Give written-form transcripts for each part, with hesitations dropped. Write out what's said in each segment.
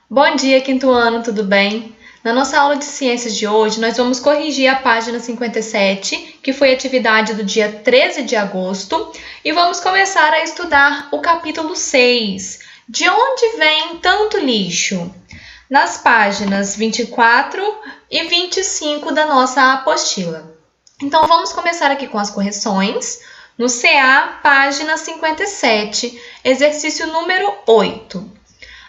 Bom dia, quinto ano, tudo bem? Na nossa aula de ciências de hoje, nós vamos corrigir a página 57, que foi a atividade do dia 13 de agosto, e vamos começar a estudar o capítulo 6, de onde vem tanto lixo? Nas páginas 24 e 25 da nossa apostila. Então, vamos começar aqui com as correções. No CA, página 57, exercício número 8.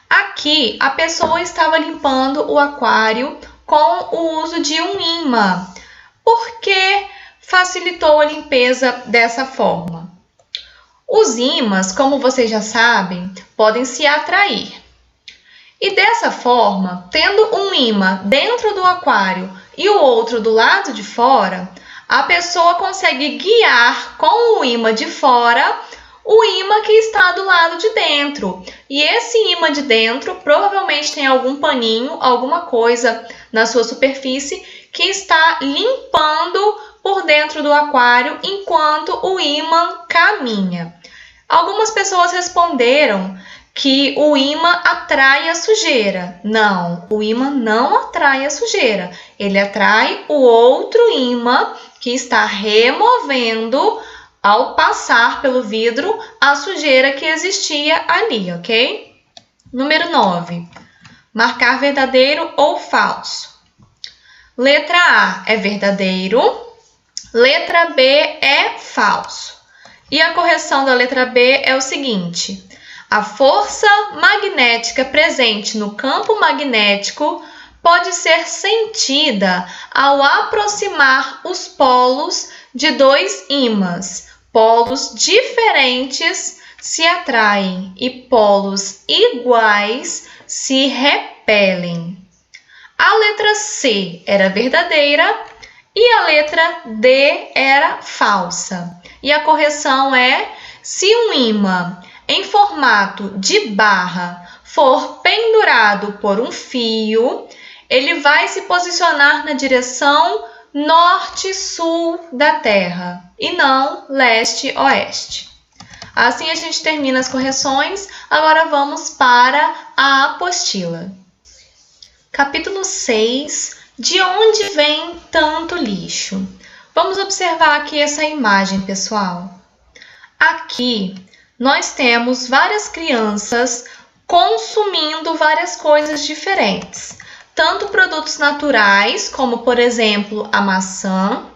Aqui, a pessoa estava limpando o aquário com o uso de um imã. Por que facilitou a limpeza dessa forma? Os ímãs, como vocês já sabem, podem se atrair. E dessa forma, tendo um imã dentro do aquário e o outro do lado de fora, a pessoa consegue guiar com o imã de fora o imã que está do lado de dentro. E esse imã de dentro provavelmente tem algum paninho, alguma coisa na sua superfície que está limpando por dentro do aquário enquanto o imã caminha. Algumas pessoas responderam que o imã atrai a sujeira. Não, o imã não atrai a sujeira. Ele atrai o outro imã que está removendo ao passar pelo vidro a sujeira que existia ali, ok? Número 9. Marcar verdadeiro ou falso. Letra A é verdadeiro, letra B é falso. E a correção da letra B é o seguinte: a força magnética presente no campo magnético pode ser sentida ao aproximar os polos de dois ímãs. Polos diferentes se atraem e polos iguais se repelem. A letra C era verdadeira e a letra D era falsa. E a correção é: se um ímã em formato de barra for pendurado por um fio, ele vai se posicionar na direção norte-sul da Terra e não leste-oeste. Assim a gente termina as correções. Agora vamos para a apostila. Capítulo 6. De onde vem tanto lixo? Vamos observar aqui essa imagem, pessoal. Aqui nós temos várias crianças consumindo várias coisas diferentes. Tanto produtos naturais, como por exemplo a maçã,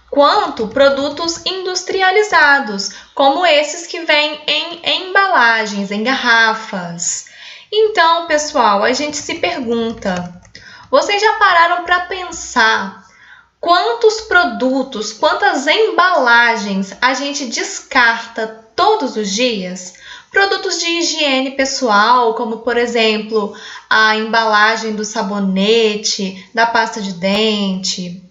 quanto produtos industrializados, como esses que vêm em embalagens, em garrafas. Então, pessoal, a gente se pergunta: vocês já pararam para pensar quantos produtos, quantas embalagens a gente descarta todos os dias? Produtos de higiene pessoal, como por exemplo a embalagem do sabonete, da pasta de dente,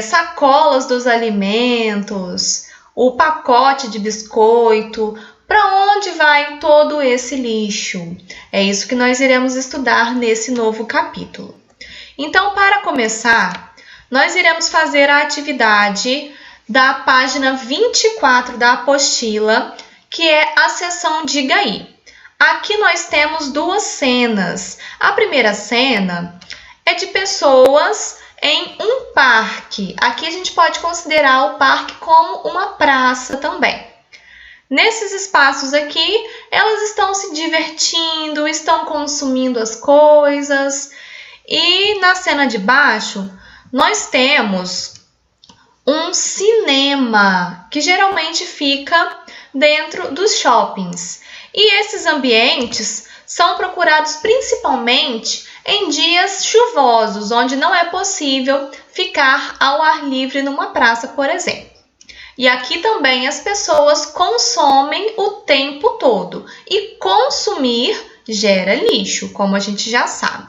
sacolas dos alimentos, o pacote de biscoito. Para onde vai todo esse lixo? É isso que nós iremos estudar nesse novo capítulo. Então, para começar, nós iremos fazer a atividade da página 24 da apostila, que é a seção Diga aí. Aqui nós temos duas cenas. A primeira cena é de pessoas em um parque. Aqui a gente pode considerar o parque como uma praça também. Nesses espaços aqui, elas estão se divertindo, estão consumindo as coisas. E na cena de baixo, nós temos um cinema, que geralmente fica dentro dos shoppings. E esses ambientes são procurados principalmente em dias chuvosos, onde não é possível ficar ao ar livre numa praça, por exemplo. E aqui também as pessoas consomem o tempo todo. E consumir gera lixo, como a gente já sabe.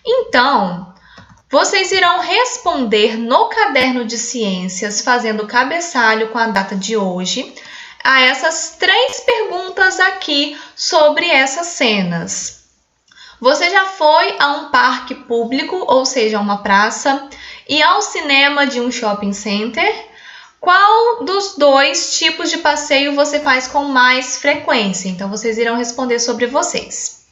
Então, vocês irão responder no caderno de ciências, fazendo cabeçalho com a data de hoje, a essas 3 perguntas aqui sobre essas cenas. Você já foi a um parque público, ou seja, uma praça, e ao cinema de um shopping center? Qual dos 2 tipos de passeio você faz com mais frequência? Então, vocês irão responder sobre vocês.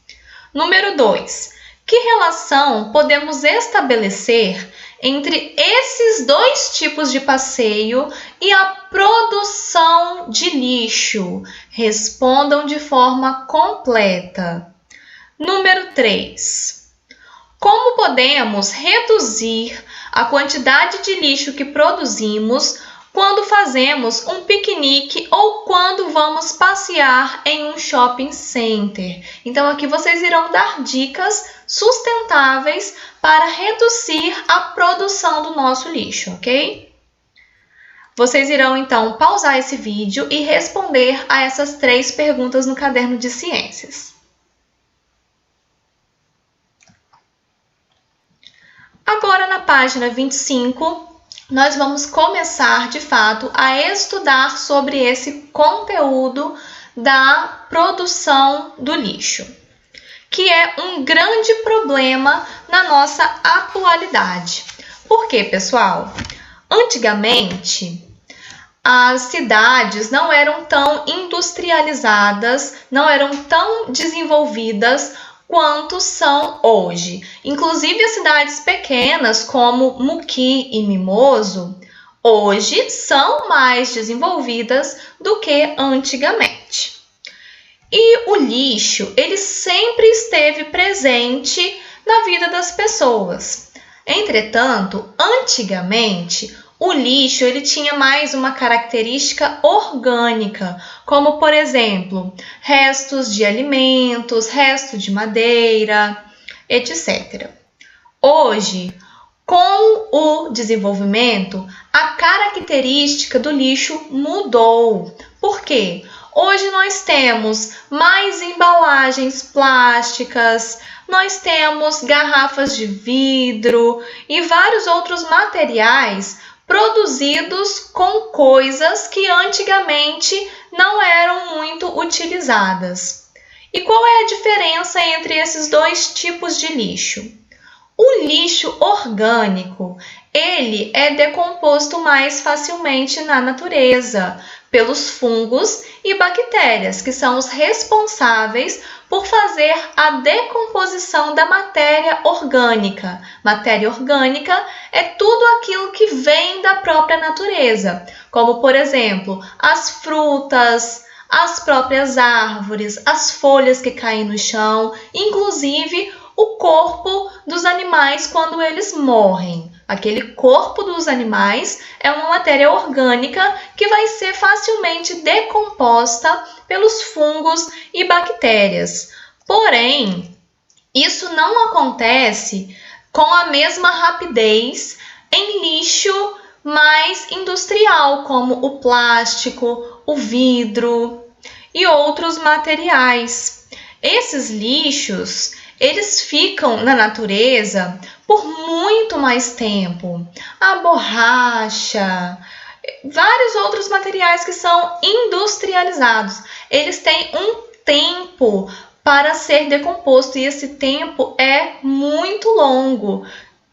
Número 2. Que relação podemos estabelecer entre esses dois tipos de passeio e a produção de lixo? Respondam de forma completa. Número 3. Como podemos reduzir a quantidade de lixo que produzimos quando fazemos um piquenique ou quando vamos passear em um shopping center? Então, aqui vocês irão dar dicas sustentáveis para reduzir a produção do nosso lixo, ok? Vocês irão, então, pausar esse vídeo e responder a essas 3 perguntas no caderno de ciências. Agora, na página 25, nós vamos começar, de fato, a estudar sobre esse conteúdo da produção do lixo, que é um grande problema na nossa atualidade. Por quê, pessoal? Antigamente, as cidades não eram tão industrializadas, não eram tão desenvolvidas quanto são hoje. Inclusive, as cidades pequenas, como Muqui e Mimoso, hoje são mais desenvolvidas do que antigamente. E o lixo, ele sempre esteve presente na vida das pessoas. Entretanto, antigamente, o lixo ele tinha mais uma característica orgânica, como, por exemplo, restos de alimentos, resto de madeira, etc. Hoje, com o desenvolvimento, a característica do lixo mudou. Por quê? Hoje nós temos mais embalagens plásticas, nós temos garrafas de vidro e vários outros materiais produzidos com coisas que antigamente não eram muito utilizadas. E qual é a diferença entre esses dois tipos de lixo? O lixo orgânico, ele é decomposto mais facilmente na natureza, pelos fungos e bactérias, que são os responsáveis por fazer a decomposição da matéria orgânica. Matéria orgânica é tudo aquilo que vem da própria natureza, como, por exemplo, as frutas, as próprias árvores, as folhas que caem no chão, inclusive o corpo dos animais quando eles morrem. Aquele corpo dos animais é uma matéria orgânica que vai ser facilmente decomposta pelos fungos e bactérias. Porém, isso não acontece com a mesma rapidez em lixo mais industrial, como o plástico, o vidro e outros materiais. Esses lixos, eles ficam na natureza por muito mais tempo. A borracha, vários outros materiais que são industrializados, eles têm um tempo para ser decomposto e esse tempo é muito longo,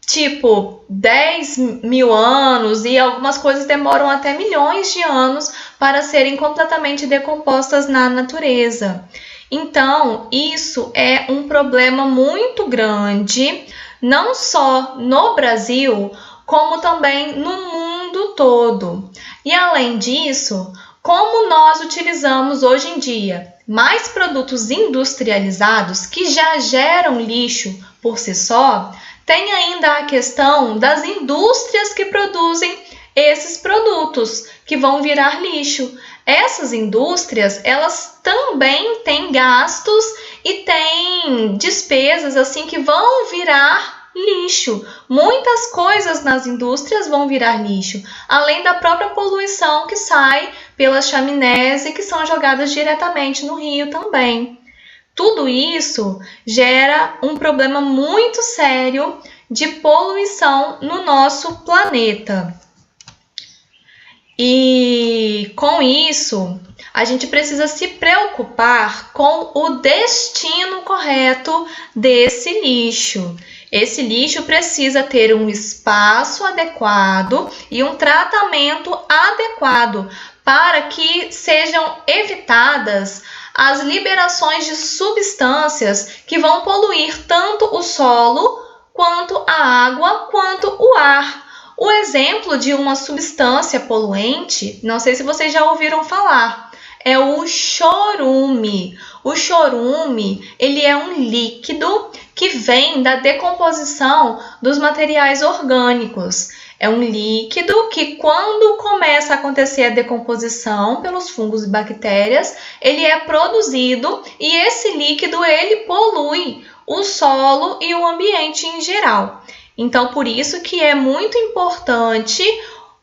tipo 10.000 anos, e algumas coisas demoram até milhões de anos para serem completamente decompostas na natureza. Então, isso é um problema muito grande, não só no Brasil, como também no mundo todo. E além disso, como nós utilizamos hoje em dia mais produtos industrializados que já geram lixo por si só, tem ainda a questão das indústrias que produzem esses produtos que vão virar lixo. Essas indústrias, elas também têm gastos e têm despesas assim que vão virar lixo. Muitas coisas nas indústrias vão virar lixo, além da própria poluição que sai pelas chaminés e que são jogadas diretamente no rio também. Tudo isso gera um problema muito sério de poluição no nosso planeta. E com isso, a gente precisa se preocupar com o destino correto desse lixo. Esse lixo precisa ter um espaço adequado e um tratamento adequado para que sejam evitadas as liberações de substâncias que vão poluir tanto o solo, quanto a água, quanto o ar. O exemplo de uma substância poluente, não sei se vocês já ouviram falar, é o chorume. O chorume, ele é um líquido que vem da decomposição dos materiais orgânicos. É um líquido que, quando começa a acontecer a decomposição pelos fungos e bactérias, ele é produzido e esse líquido ele polui o solo e o ambiente em geral. Então, por isso que é muito importante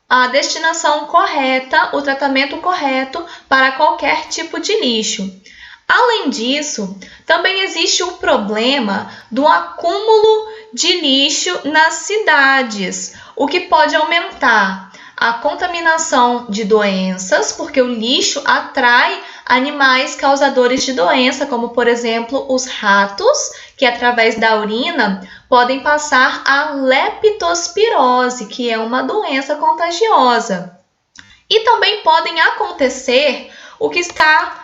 a destinação correta, o tratamento correto para qualquer tipo de lixo. Além disso, também existe o problema do acúmulo de lixo nas cidades, o que pode aumentar a contaminação de doenças, porque o lixo atrai animais causadores de doença, como por exemplo os ratos, que através da urina podem passar a leptospirose, que é uma doença contagiosa. E também podem acontecer o que está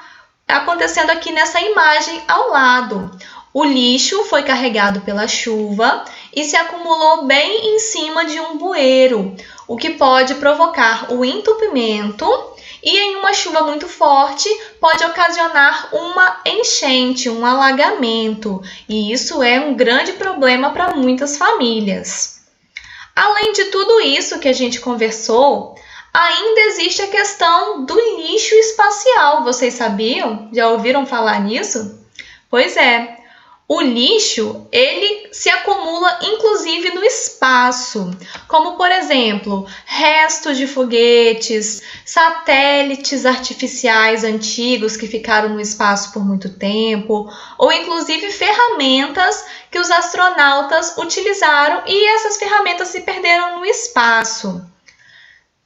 acontecendo aqui nessa imagem ao lado. O lixo foi carregado pela chuva e se acumulou bem em cima de um bueiro, o que pode provocar o entupimento e, em uma chuva muito forte, pode ocasionar uma enchente, um alagamento. E isso é um grande problema para muitas famílias. Além de tudo isso que a gente conversou, ainda existe a questão do lixo espacial. Vocês sabiam? Já ouviram falar nisso? Pois é. O lixo, ele se acumula inclusive no espaço, como por exemplo, restos de foguetes, satélites artificiais antigos que ficaram no espaço por muito tempo, ou inclusive ferramentas que os astronautas utilizaram e essas ferramentas se perderam no espaço.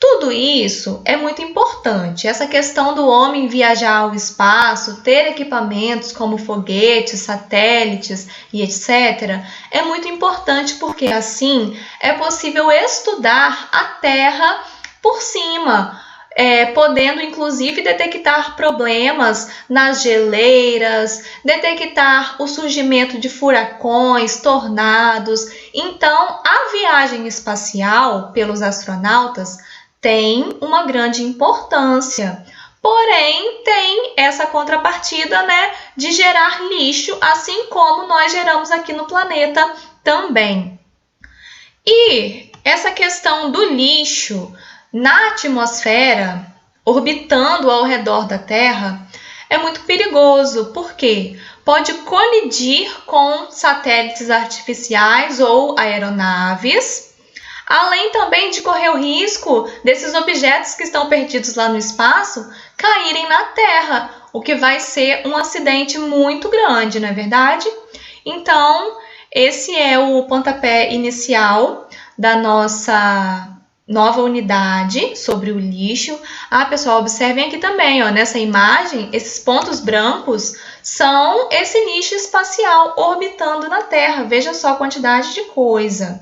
Tudo isso é muito importante. Essa questão do homem viajar ao espaço, ter equipamentos como foguetes, satélites e etc. é muito importante porque assim é possível estudar a Terra por cima, podendo inclusive detectar problemas nas geleiras, detectar o surgimento de furacões, tornados. Então, a viagem espacial pelos astronautas tem uma grande importância, porém tem essa contrapartida, de gerar lixo, assim como nós geramos aqui no planeta também. E essa questão do lixo na atmosfera, orbitando ao redor da Terra, é muito perigoso, porque pode colidir com satélites artificiais ou aeronaves, além também de correr o risco desses objetos que estão perdidos lá no espaço caírem na Terra, o que vai ser um acidente muito grande, não é verdade? Então, esse é o pontapé inicial da nossa nova unidade sobre o lixo. Pessoal, observem aqui também, nessa imagem, esses pontos brancos são esse lixo espacial orbitando na Terra. Veja só a quantidade de coisa.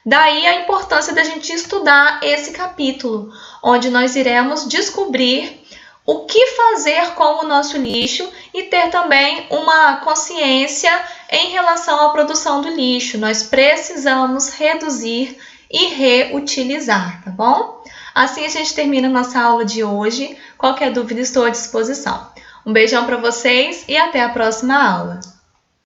Daí a importância da gente estudar esse capítulo, onde nós iremos descobrir o que fazer com o nosso lixo e ter também uma consciência em relação à produção do lixo. Nós precisamos reduzir e reutilizar, tá bom? Assim a gente termina a nossa aula de hoje. Qualquer dúvida, estou à disposição. Um beijão para vocês e até a próxima aula.